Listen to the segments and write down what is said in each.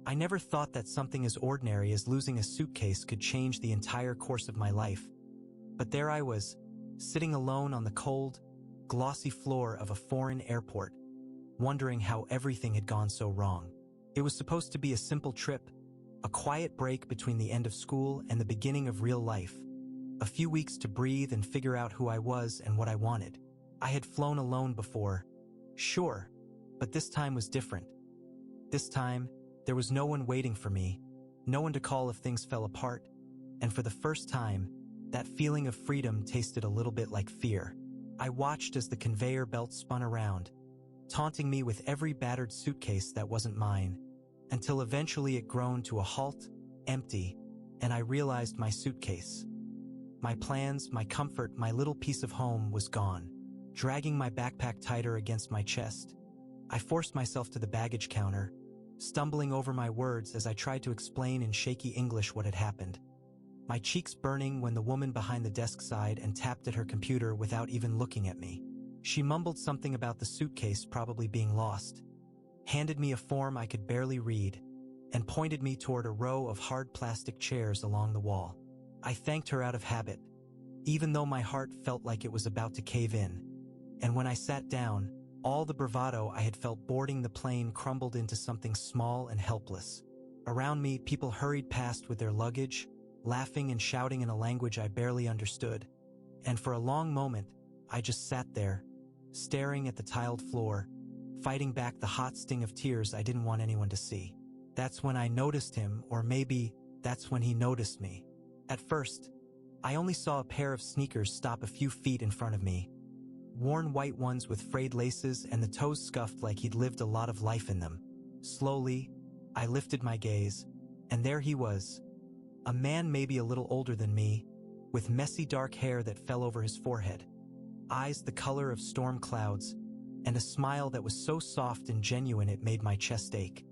I never thought that something as ordinary as losing a suitcase could change the entire course of my life. But there I was, sitting alone on the cold, glossy floor of a foreign airport, wondering how everything had gone so wrong. It was supposed to be a simple trip, a quiet break between the end of school and the beginning of real life. A few weeks to breathe and figure out who I was and what I wanted. I had flown alone before, sure, but this time was different. This time, there was no one waiting for me, no one to call if things fell apart, and for the first time, that feeling of freedom tasted a little bit like fear. I watched as the conveyor belt spun around, taunting me with every battered suitcase that wasn't mine, until eventually it groaned to a halt, empty, and I realized my suitcase. My plans, my comfort, my little piece of home was gone. Dragging my backpack tighter against my chest, I forced myself to the baggage counter, stumbling over my words as I tried to explain in shaky English what had happened. My cheeks burning when the woman behind the desk sighed and tapped at her computer without even looking at me. She mumbled something about the suitcase probably being lost, handed me a form I could barely read, and pointed me toward a row of hard plastic chairs along the wall. I thanked her out of habit, even though my heart felt like it was about to cave in. And when I sat down, all the bravado I had felt boarding the plane crumbled into something small and helpless. Around me, people hurried past with their luggage, laughing and shouting in a language I barely understood. And for a long moment, I just sat there, staring at the tiled floor, fighting back the hot sting of tears I didn't want anyone to see. That's when I noticed him, or maybe that's when he noticed me. At first, I only saw a pair of sneakers stop a few feet in front of me, worn white ones with frayed laces and the toes scuffed like he'd lived a lot of life in them. Slowly, I lifted my gaze, and there he was. A man maybe a little older than me, with messy dark hair that fell over his forehead, eyes the color of storm clouds, and a smile that was so soft and genuine it made my chest ache.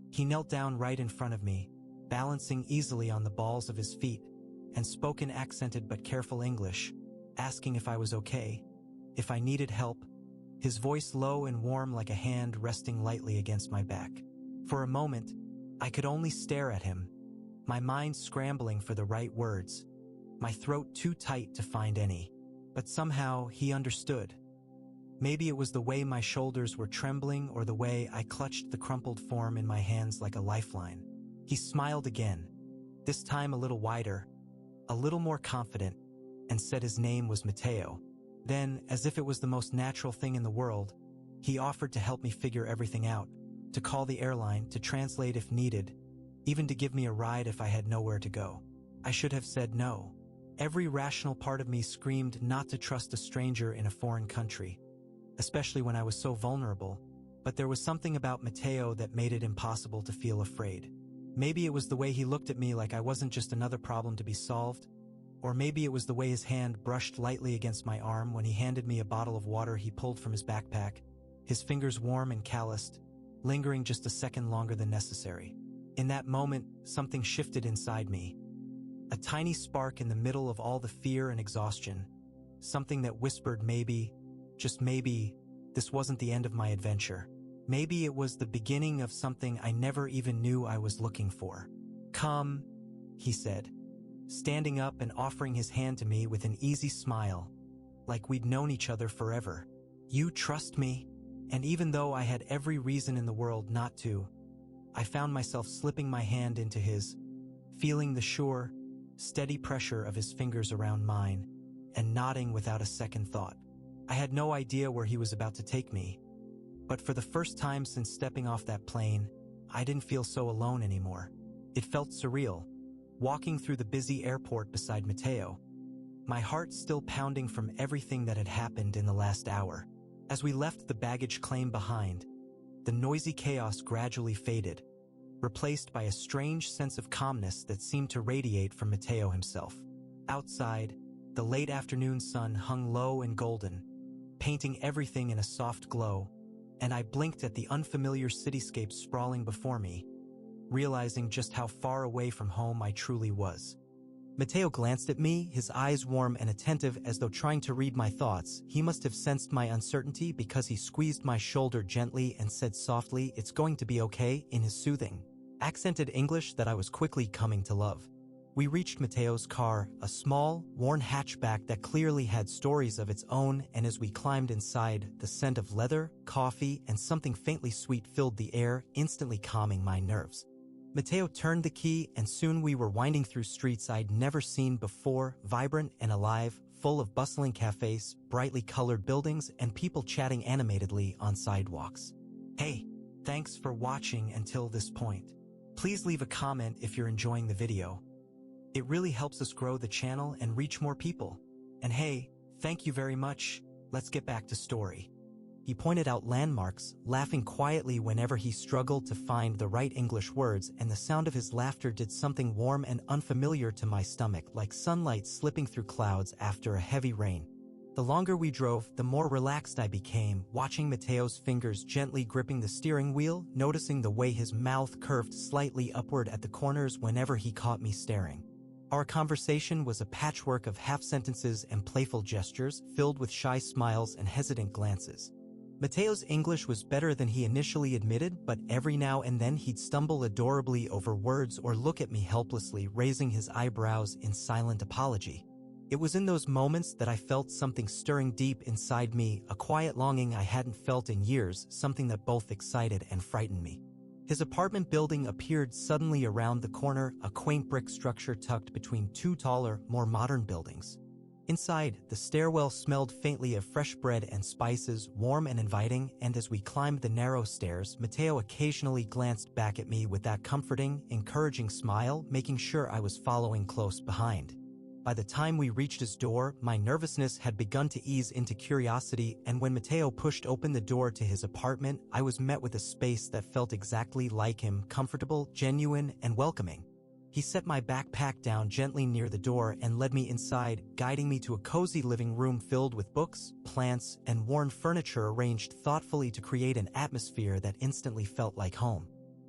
He knelt down right in front of me, balancing easily on the balls of his feet, and spoke in accented but careful English, asking if I was okay, if I needed help, his voice low and warm like a hand resting lightly against my back. For a moment, I could only stare at him, my mind scrambling for the right words, my throat too tight to find any. But somehow he understood. Maybe it was the way my shoulders were trembling or the way I clutched the crumpled form in my hands like a lifeline. He smiled again, this time a little wider, a little more confident, and said his name was Matteo. Then, as if it was the most natural thing in the world, he offered to help me figure everything out, to call the airline, to translate if needed, even to give me a ride if I had nowhere to go. I should have said no. Every rational part of me screamed not to trust a stranger in a foreign country, especially when I was so vulnerable, but there was something about Matteo that made it impossible to feel afraid. Maybe it was the way he looked at me like I wasn't just another problem to be solved, or maybe it was the way his hand brushed lightly against my arm when he handed me a bottle of water he pulled from his backpack, his fingers warm and calloused, lingering just a second longer than necessary. In that moment, something shifted inside me. A tiny spark in the middle of all the fear and exhaustion, something that whispered maybe, just maybe, this wasn't the end of my adventure. Maybe it was the beginning of something I never even knew I was looking for. "Come," he said, standing up and offering his hand to me with an easy smile, like we'd known each other forever. "You trust me?" And even though I had every reason in the world not to, I found myself slipping my hand into his, feeling the sure, steady pressure of his fingers around mine, and nodding without a second thought. I had no idea where he was about to take me, but for the first time since stepping off that plane, I didn't feel so alone anymore. It felt surreal, walking through the busy airport beside Matteo, my heart still pounding from everything that had happened in the last hour. As we left the baggage claim behind, the noisy chaos gradually faded, replaced by a strange sense of calmness that seemed to radiate from Matteo himself. Outside, the late afternoon sun hung low and golden, painting everything in a soft glow, and I blinked at the unfamiliar cityscape sprawling before me, realizing just how far away from home I truly was. Matteo glanced at me, his eyes warm and attentive as though trying to read my thoughts. He must have sensed my uncertainty because he squeezed my shoulder gently and said softly, "It's going to be okay," in his soothing, accented English that I was quickly coming to love. We reached Matteo's car, a small, worn hatchback that clearly had stories of its own, and as we climbed inside, the scent of leather, coffee, and something faintly sweet filled the air, instantly calming my nerves. Matteo turned the key, and soon we were winding through streets I'd never seen before, vibrant and alive, full of bustling cafes, brightly colored buildings, and people chatting animatedly on sidewalks. Hey, thanks for watching until this point. Please leave a comment if you're enjoying the video. It really helps us grow the channel and reach more people. And hey, thank you very much. Let's get back to story. He pointed out landmarks, laughing quietly whenever he struggled to find the right English words, and the sound of his laughter did something warm and unfamiliar to my stomach, like sunlight slipping through clouds after a heavy rain. The longer we drove, the more relaxed I became, watching Matteo's fingers gently gripping the steering wheel, noticing the way his mouth curved slightly upward at the corners whenever he caught me staring. Our conversation was a patchwork of half-sentences and playful gestures, filled with shy smiles and hesitant glances. Matteo's English was better than he initially admitted, but every now and then he'd stumble adorably over words or look at me helplessly, raising his eyebrows in silent apology. It was in those moments that I felt something stirring deep inside me, a quiet longing I hadn't felt in years, something that both excited and frightened me. His apartment building appeared suddenly around the corner, a quaint brick structure tucked between two taller, more modern buildings. Inside, the stairwell smelled faintly of fresh bread and spices, warm and inviting, and as we climbed the narrow stairs, Matteo occasionally glanced back at me with that comforting, encouraging smile, making sure I was following close behind. By the time we reached his door, my nervousness had begun to ease into curiosity, and when Matteo pushed open the door to his apartment, I was met with a space that felt exactly like him, comfortable, genuine, and welcoming. He set my backpack down gently near the door and led me inside, guiding me to a cozy living room filled with books, plants, and worn furniture arranged thoughtfully to create an atmosphere that instantly felt like home.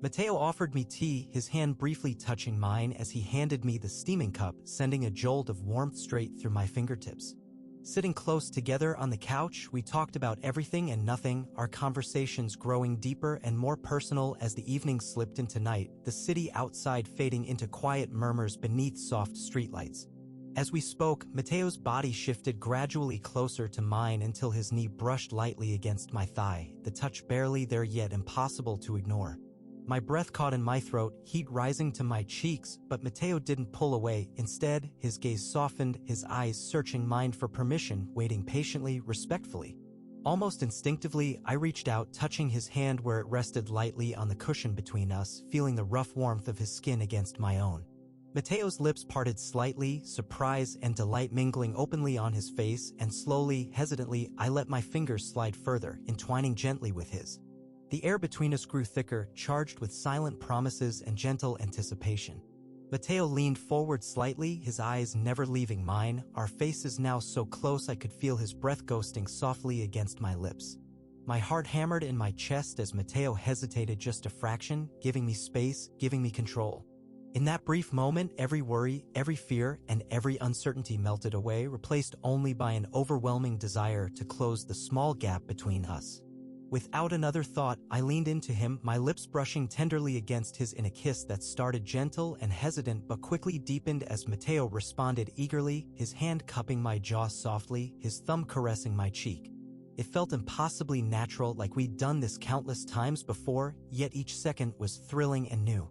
Matteo offered me tea, his hand briefly touching mine as he handed me the steaming cup, sending a jolt of warmth straight through my fingertips. Sitting close together on the couch, we talked about everything and nothing, our conversations growing deeper and more personal as the evening slipped into night, the city outside fading into quiet murmurs beneath soft streetlights. As we spoke, Matteo's body shifted gradually closer to mine until his knee brushed lightly against my thigh, the touch barely there yet impossible to ignore. My breath caught in my throat, heat rising to my cheeks, but Matteo didn't pull away. Instead, his gaze softened, his eyes searching mine for permission, waiting patiently, respectfully. Almost instinctively, I reached out, touching his hand where it rested lightly on the cushion between us, feeling the rough warmth of his skin against my own. Matteo's lips parted slightly, surprise and delight mingling openly on his face, and slowly, hesitantly, I let my fingers slide further, entwining gently with his. The air between us grew thicker, charged with silent promises and gentle anticipation. Matteo leaned forward slightly, his eyes never leaving mine, our faces now so close I could feel his breath ghosting softly against my lips. My heart hammered in my chest as Matteo hesitated just a fraction, giving me space, giving me control. In that brief moment, every worry, every fear, and every uncertainty melted away, replaced only by an overwhelming desire to close the small gap between us. Without another thought, I leaned into him, my lips brushing tenderly against his in a kiss that started gentle and hesitant but quickly deepened as Matteo responded eagerly, his hand cupping my jaw softly, his thumb caressing my cheek. It felt impossibly natural, like we'd done this countless times before, yet each second was thrilling and new.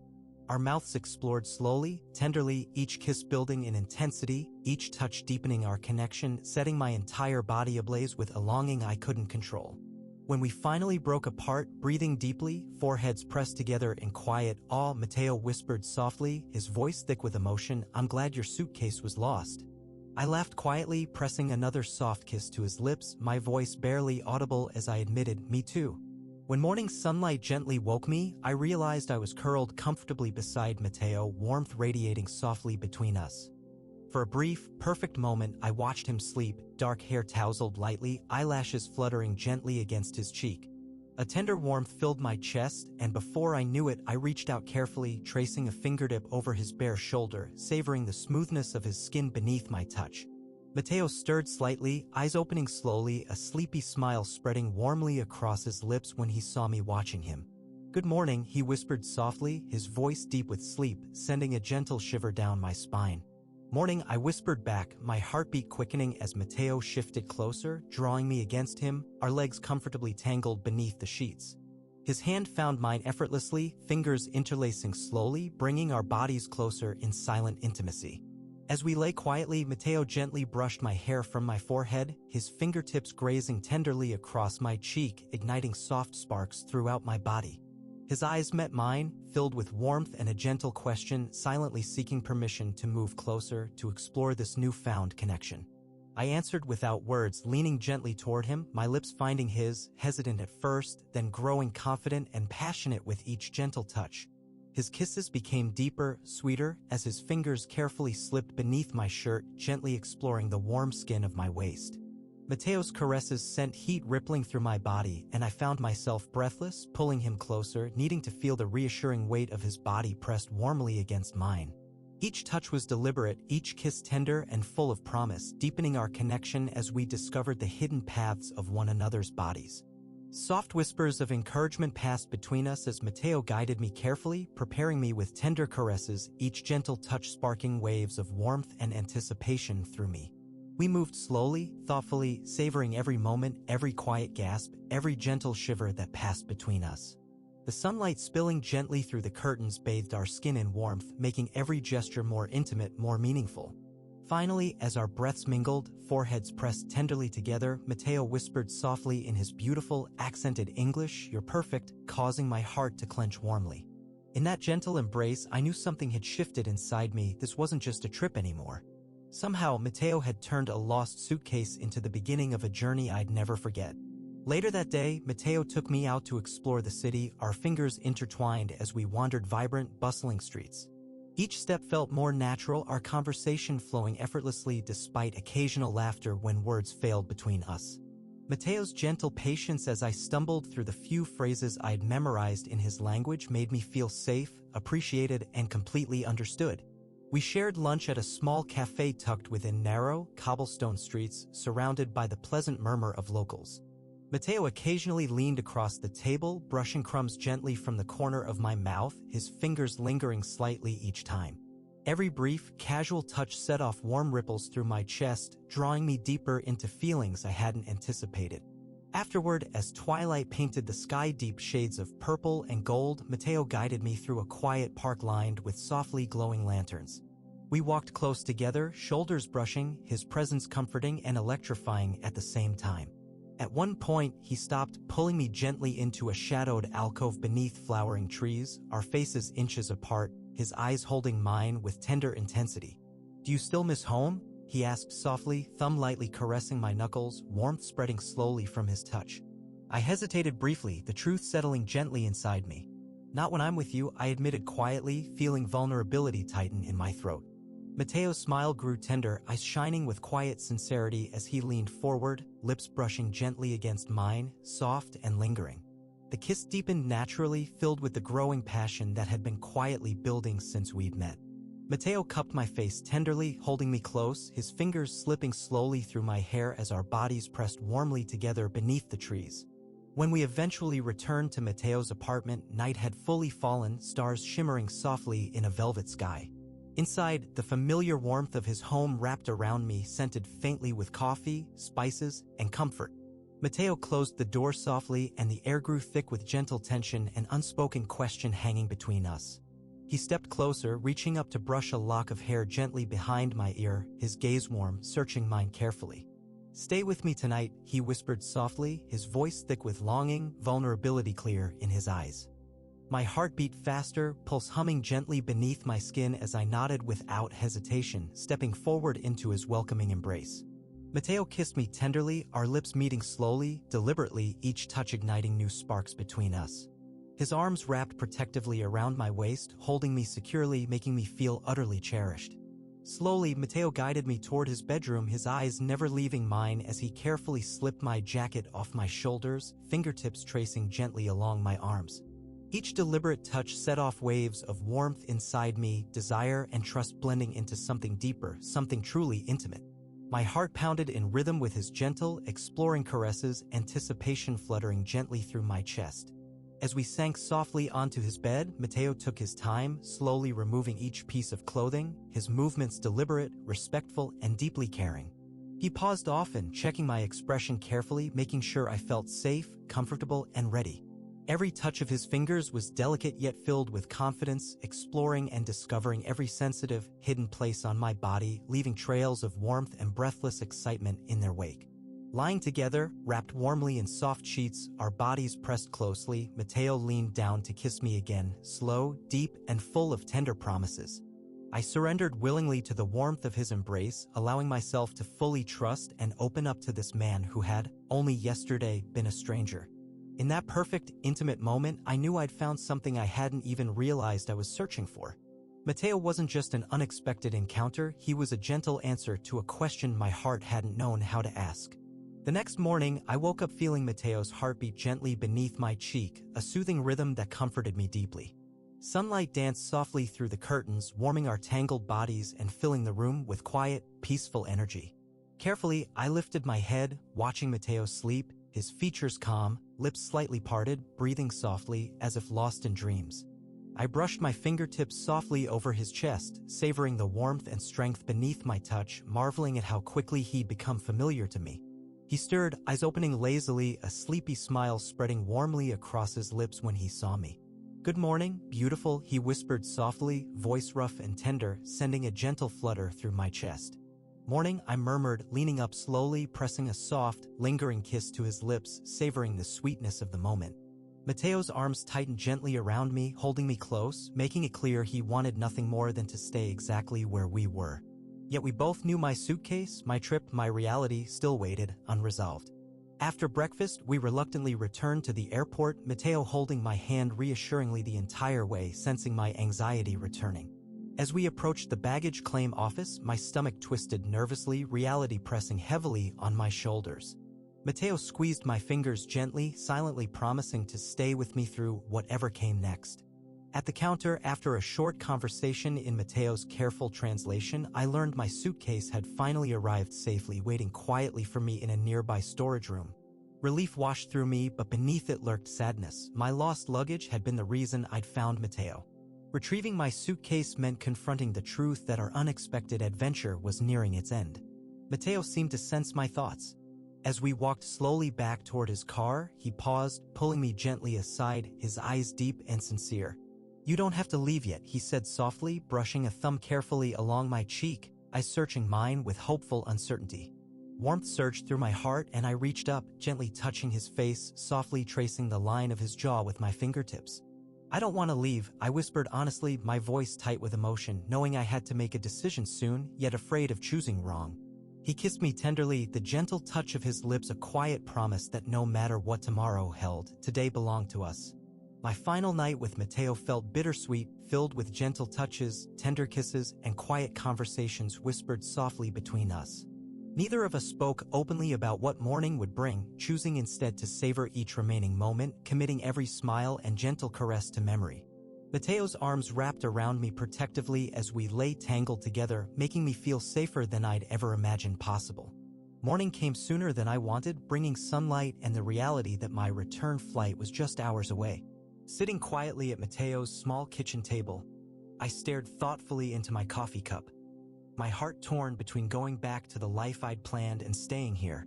Our mouths explored slowly, tenderly, each kiss building in intensity, each touch deepening our connection, setting my entire body ablaze with a longing I couldn't control. When we finally broke apart, breathing deeply, foreheads pressed together in quiet awe, Matteo whispered softly, his voice thick with emotion, "I'm glad your suitcase was lost." I laughed quietly, pressing another soft kiss to his lips, my voice barely audible as I admitted, "Me too." When morning sunlight gently woke me, I realized I was curled comfortably beside Matteo, warmth radiating softly between us. For a brief, perfect moment, I watched him sleep, dark hair tousled lightly, eyelashes fluttering gently against his cheek. A tender warmth filled my chest, and before I knew it, I reached out carefully, tracing a fingertip over his bare shoulder, savoring the smoothness of his skin beneath my touch. Matteo stirred slightly, eyes opening slowly, a sleepy smile spreading warmly across his lips when he saw me watching him. "Good morning," he whispered softly, his voice deep with sleep, sending a gentle shiver down my spine. "Morning," I whispered back, my heartbeat quickening as Matteo shifted closer, drawing me against him, our legs comfortably tangled beneath the sheets. His hand found mine effortlessly, fingers interlacing slowly, bringing our bodies closer in silent intimacy. As we lay quietly, Matteo gently brushed my hair from my forehead, his fingertips grazing tenderly across my cheek, igniting soft sparks throughout my body. His eyes met mine, filled with warmth and a gentle question, silently seeking permission to move closer, to explore this newfound connection. I answered without words, leaning gently toward him, my lips finding his, hesitant at first, then growing confident and passionate with each gentle touch. His kisses became deeper, sweeter, as his fingers carefully slipped beneath my shirt, gently exploring the warm skin of my waist. Matteo's caresses sent heat rippling through my body, and I found myself breathless, pulling him closer, needing to feel the reassuring weight of his body pressed warmly against mine. Each touch was deliberate, each kiss tender and full of promise, deepening our connection as we discovered the hidden paths of one another's bodies. Soft whispers of encouragement passed between us as Matteo guided me carefully, preparing me with tender caresses, each gentle touch sparking waves of warmth and anticipation through me. We moved slowly, thoughtfully, savoring every moment, every quiet gasp, every gentle shiver that passed between us. The sunlight spilling gently through the curtains bathed our skin in warmth, making every gesture more intimate, more meaningful. Finally, as our breaths mingled, foreheads pressed tenderly together, Matteo whispered softly in his beautiful, accented English, "You're perfect," causing my heart to clench warmly. In that gentle embrace, I knew something had shifted inside me. This wasn't just a trip anymore. Somehow, Matteo had turned a lost suitcase into the beginning of a journey I'd never forget. Later that day, Matteo took me out to explore the city, our fingers intertwined as we wandered vibrant, bustling streets. Each step felt more natural, our conversation flowing effortlessly despite occasional laughter when words failed between us. Matteo's gentle patience as I stumbled through the few phrases I'd memorized in his language made me feel safe, appreciated, and completely understood. We shared lunch at a small cafe tucked within narrow, cobblestone streets, surrounded by the pleasant murmur of locals. Matteo occasionally leaned across the table, brushing crumbs gently from the corner of my mouth, his fingers lingering slightly each time. Every brief, casual touch set off warm ripples through my chest, drawing me deeper into feelings I hadn't anticipated. Afterward, as twilight painted the sky deep shades of purple and gold, Matteo guided me through a quiet park lined with softly glowing lanterns. We walked close together, shoulders brushing, his presence comforting and electrifying at the same time. At one point, he stopped, pulling me gently into a shadowed alcove beneath flowering trees, our faces inches apart, his eyes holding mine with tender intensity. "Do you still miss home?" he asked softly, thumb lightly caressing my knuckles, warmth spreading slowly from his touch. I hesitated briefly, the truth settling gently inside me. "Not when I'm with you," I admitted quietly, feeling vulnerability tighten in my throat. Matteo's smile grew tender, eyes shining with quiet sincerity as he leaned forward, lips brushing gently against mine, soft and lingering. The kiss deepened naturally, filled with the growing passion that had been quietly building since we'd met. Matteo cupped my face tenderly, holding me close, his fingers slipping slowly through my hair as our bodies pressed warmly together beneath the trees. When we eventually returned to Matteo's apartment, night had fully fallen, stars shimmering softly in a velvet sky. Inside, the familiar warmth of his home wrapped around me, scented faintly with coffee, spices, and comfort. Matteo closed the door softly, and the air grew thick with gentle tension, an unspoken question hanging between us. He stepped closer, reaching up to brush a lock of hair gently behind my ear, his gaze warm, searching mine carefully. "Stay with me tonight," he whispered softly, his voice thick with longing, vulnerability clear in his eyes. My heart beat faster, pulse humming gently beneath my skin as I nodded without hesitation, stepping forward into his welcoming embrace. Matteo kissed me tenderly, our lips meeting slowly, deliberately, each touch igniting new sparks between us. His arms wrapped protectively around my waist, holding me securely, making me feel utterly cherished. Slowly, Matteo guided me toward his bedroom, his eyes never leaving mine as he carefully slipped my jacket off my shoulders, fingertips tracing gently along my arms. Each deliberate touch set off waves of warmth inside me, desire and trust blending into something deeper, something truly intimate. My heart pounded in rhythm with his gentle, exploring caresses, anticipation fluttering gently through my chest. As we sank softly onto his bed, Matteo took his time, slowly removing each piece of clothing, his movements deliberate, respectful, and deeply caring. He paused often, checking my expression carefully, making sure I felt safe, comfortable, and ready. Every touch of his fingers was delicate yet filled with confidence, exploring and discovering every sensitive, hidden place on my body, leaving trails of warmth and breathless excitement in their wake. Lying together, wrapped warmly in soft sheets, our bodies pressed closely, Matteo leaned down to kiss me again, slow, deep, and full of tender promises. I surrendered willingly to the warmth of his embrace, allowing myself to fully trust and open up to this man who had, only yesterday, been a stranger. In that perfect, intimate moment, I knew I'd found something I hadn't even realized I was searching for. Matteo wasn't just an unexpected encounter, he was a gentle answer to a question my heart hadn't known how to ask. The next morning, I woke up feeling Matteo's heartbeat gently beneath my cheek, a soothing rhythm that comforted me deeply. Sunlight danced softly through the curtains, warming our tangled bodies and filling the room with quiet, peaceful energy. Carefully, I lifted my head, watching Matteo sleep, his features calm, lips slightly parted, breathing softly, as if lost in dreams. I brushed my fingertips softly over his chest, savoring the warmth and strength beneath my touch, marveling at how quickly he'd become familiar to me. He stirred, eyes opening lazily, a sleepy smile spreading warmly across his lips when he saw me. "Good morning, beautiful," he whispered softly, voice rough and tender, sending a gentle flutter through my chest. "Morning," I murmured, leaning up slowly, pressing a soft, lingering kiss to his lips, savoring the sweetness of the moment. Matteo's arms tightened gently around me, holding me close, making it clear he wanted nothing more than to stay exactly where we were. Yet we both knew my suitcase, my trip, my reality still waited, unresolved. After breakfast, we reluctantly returned to the airport, Matteo holding my hand reassuringly the entire way, sensing my anxiety returning. As we approached the baggage claim office, my stomach twisted nervously, reality pressing heavily on my shoulders. Matteo squeezed my fingers gently, silently promising to stay with me through whatever came next. At the counter, after a short conversation in Matteo's careful translation, I learned my suitcase had finally arrived safely, waiting quietly for me in a nearby storage room. Relief washed through me, but beneath it lurked sadness. My lost luggage had been the reason I'd found Matteo. Retrieving my suitcase meant confronting the truth that our unexpected adventure was nearing its end. Matteo seemed to sense my thoughts. As we walked slowly back toward his car, he paused, pulling me gently aside, his eyes deep and sincere. "You don't have to leave yet," he said softly, brushing a thumb carefully along my cheek, eyes searching mine with hopeful uncertainty. Warmth surged through my heart, and I reached up, gently touching his face, softly tracing the line of his jaw with my fingertips. "I don't want to leave," I whispered honestly, my voice tight with emotion, knowing I had to make a decision soon, yet afraid of choosing wrong. He kissed me tenderly, the gentle touch of his lips a quiet promise that no matter what tomorrow held, today belonged to us. My final night with Matteo felt bittersweet, filled with gentle touches, tender kisses, and quiet conversations whispered softly between us. Neither of us spoke openly about what morning would bring, choosing instead to savor each remaining moment, committing every smile and gentle caress to memory. Matteo's arms wrapped around me protectively as we lay tangled together, making me feel safer than I'd ever imagined possible. Morning came sooner than I wanted, bringing sunlight and the reality that my return flight was just hours away. Sitting quietly at Matteo's small kitchen table, I stared thoughtfully into my coffee cup, my heart torn between going back to the life I'd planned and staying here,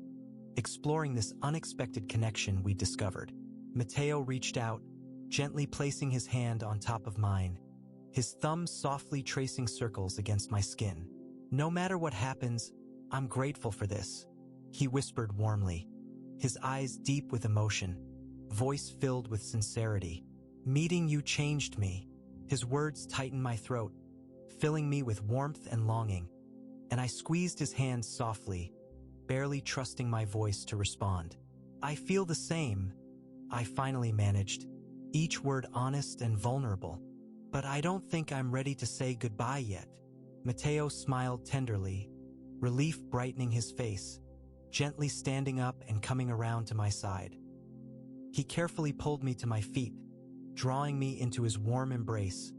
exploring this unexpected connection we discovered. Matteo reached out, gently placing his hand on top of mine, his thumb softly tracing circles against my skin. "No matter what happens, I'm grateful for this," he whispered warmly, his eyes deep with emotion, voice filled with sincerity. "Meeting you changed me." His words tightened my throat, filling me with warmth and longing, and I squeezed his hand softly, barely trusting my voice to respond. "I feel the same," I finally managed, each word honest and vulnerable. "But I don't think I'm ready to say goodbye yet." Matteo smiled tenderly, relief brightening his face, gently standing up and coming around to my side. He carefully pulled me to my feet, drawing me into his warm embrace,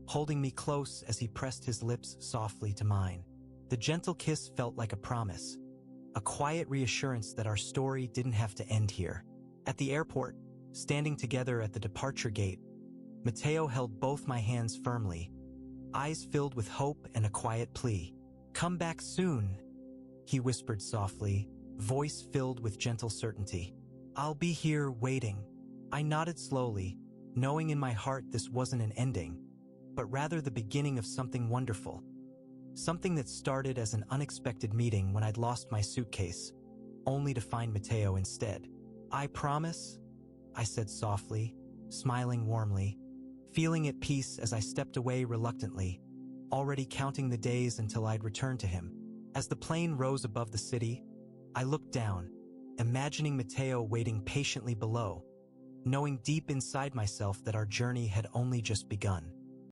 holding me close as he pressed his lips softly to mine. The gentle kiss felt like a promise, a quiet reassurance that our story didn't have to end here. At the airport, Standing together at the departure gate, Matteo held both my hands firmly, eyes filled with hope and a quiet plea. "Come back soon," he whispered softly, voice filled with gentle certainty. "I'll be here waiting." I nodded slowly, knowing in my heart this wasn't an ending, but rather the beginning of something wonderful. Something that started as an unexpected meeting when I'd lost my suitcase, only to find Matteo instead. "I promise," I said softly, smiling warmly, feeling at peace as I stepped away reluctantly, already counting the days until I'd return to him. As the plane rose above the city, I looked down, imagining Matteo waiting patiently below, knowing deep inside myself that our journey had only just begun.